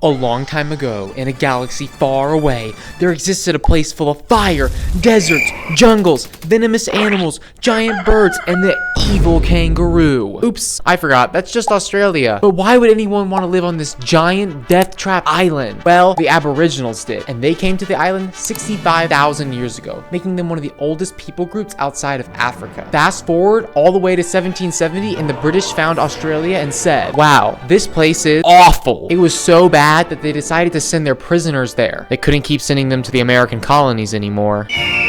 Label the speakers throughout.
Speaker 1: A long time ago, in a galaxy far away, there existed a place full of fire, deserts, jungles, venomous animals, giant birds, and the evil kangaroo. Oops, I forgot, that's just Australia. But why would anyone want to live on this giant death trap island? Well, the Aboriginals did, and they came to the island 65,000 years ago, making them one of the oldest people groups outside of Africa. Fast forward all the way to 1770, and the British found Australia and said, wow, this place is awful. It was so bad that they decided to send their prisoners there. They couldn't keep sending them to the American colonies anymore.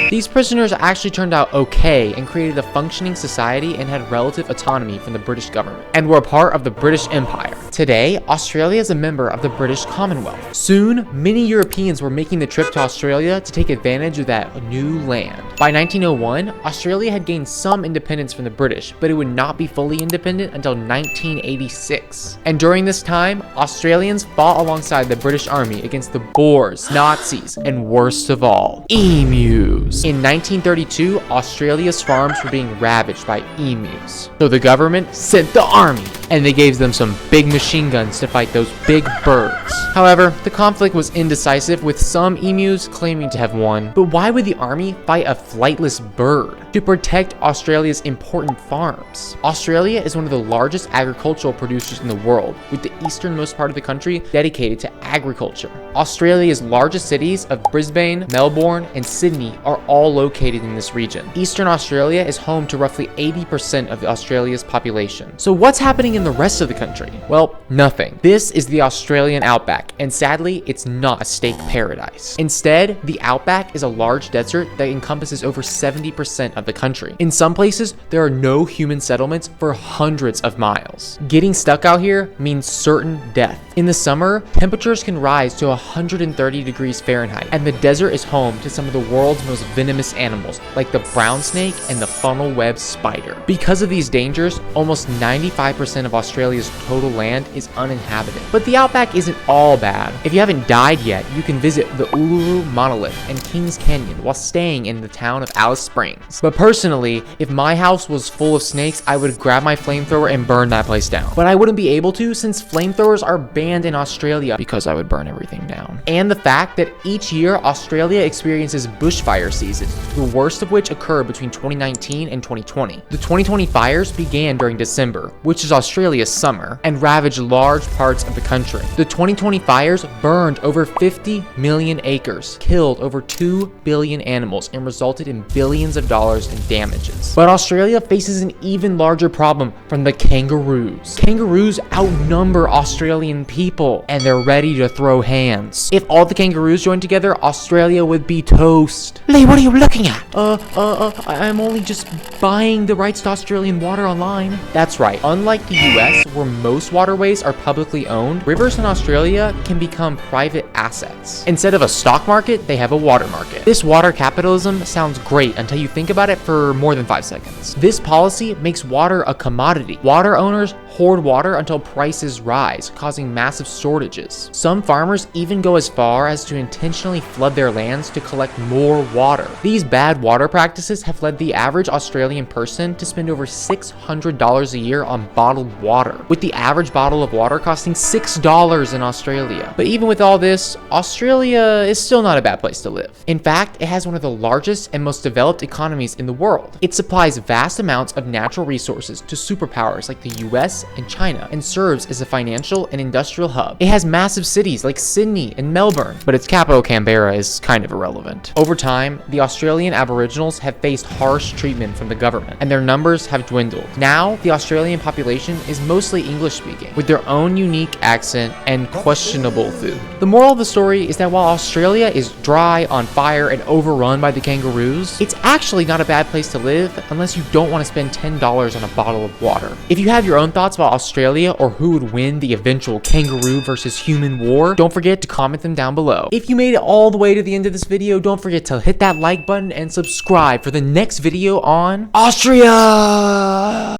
Speaker 1: These prisoners actually turned out okay and created a functioning society and had relative autonomy from the British government and were a part of the British Empire. Today, Australia is a member of the British Commonwealth. Soon, many Europeans were making the trip to Australia to take advantage of that new land. By 1901, Australia had gained some independence from the British, but it would not be fully independent until 1986. And during this time, Australians fought alongside the British Army against the Boers, Nazis, and worst of all, emus. In 1932, Australia's farms were being ravaged by emus. So the government sent the army, and they gave them some big machine guns to fight those big birds. However, the conflict was indecisive, with some emus claiming to have won. But why would the army fight a flightless bird? To protect Australia's important farms. Australia is one of the largest agricultural producers in the world, with the easternmost part of the country dedicated to agriculture. Australia's largest cities of Brisbane, Melbourne, and Sydney are all located in this region. Eastern Australia is home to roughly 80% of Australia's population. So what's happening in the rest of the country? Well, nothing. This is the Australian Outback, and sadly, it's not a steak paradise. Instead, the Outback is a large desert that encompasses over 70% of the country. In some places, there are no human settlements for hundreds of miles. Getting stuck out here means certain death. In the summer, temperatures can rise to 130 degrees Fahrenheit, and the desert is home to some of the world's most venomous animals, like the brown snake and the funnel web spider. Because of these dangers, almost 95% of Australia's total land is uninhabited. But the Outback isn't all bad. If you haven't died yet, you can visit the Uluru Monolith and Kings Canyon while staying in the town of Alice Springs. But personally, if my house was full of snakes, I would grab my flamethrower and burn that place down. But I wouldn't be able to, since flamethrowers are banned in Australia, because I would burn everything down. And the fact that each year Australia experiences bushfire seasons, the worst of which occurred between 2019 and 2020. The 2020 fires began during December, which is Australia's summer, and ravaged large parts of the country. The 2020 fires burned over 50 million acres, killed over 2 billion animals, and resulted in billions of dollars in damages. But Australia faces an even larger problem from the kangaroos. Kangaroos outnumber Australian people, and they're ready to throw hands. If all the kangaroos joined together, Australia would be toast. Lee, what are you looking at? I'm only just buying the rights to Australian water online. That's right. Unlike the US, where most waterways are publicly owned, rivers in Australia can become private assets. Instead of a stock market, they have a water market. This water capitalism sounds great until you think about it for more than 5 seconds. This policy makes water a commodity. Water owners hoard water until prices rise, causing massive shortages. Some farmers even go as far as to intentionally flood their lands to collect more water. These bad water practices have led the average Australian person to spend over $600 a year on bottled water, with the average bottle of water costing $6 in Australia. But even with all this, Australia is still not a bad place to live. In fact, it has one of the largest and most developed economies in the world. It supplies vast amounts of natural resources to superpowers like the US and China, and serves as a financial and industrial hub. It has massive cities like Sydney and Melbourne, but its capital, Canberra, is kind of irrelevant. Over time, the Australian Aboriginals have faced harsh treatment from the government, and their numbers have dwindled. Now, the Australian population is mostly English-speaking, with their own unique accent and questionable food. The moral of the story is that while Australia is dry, on fire, and overrun by the kangaroos, it's actually not a bad place to live unless you don't want to spend $10 on a bottle of water. If you have your own thoughts about Australia or who would win the eventual kangaroo versus human war, don't forget to comment them down below. If you made it all the way to the end of this video, don't forget to hit that like button and subscribe for the next video on Austria!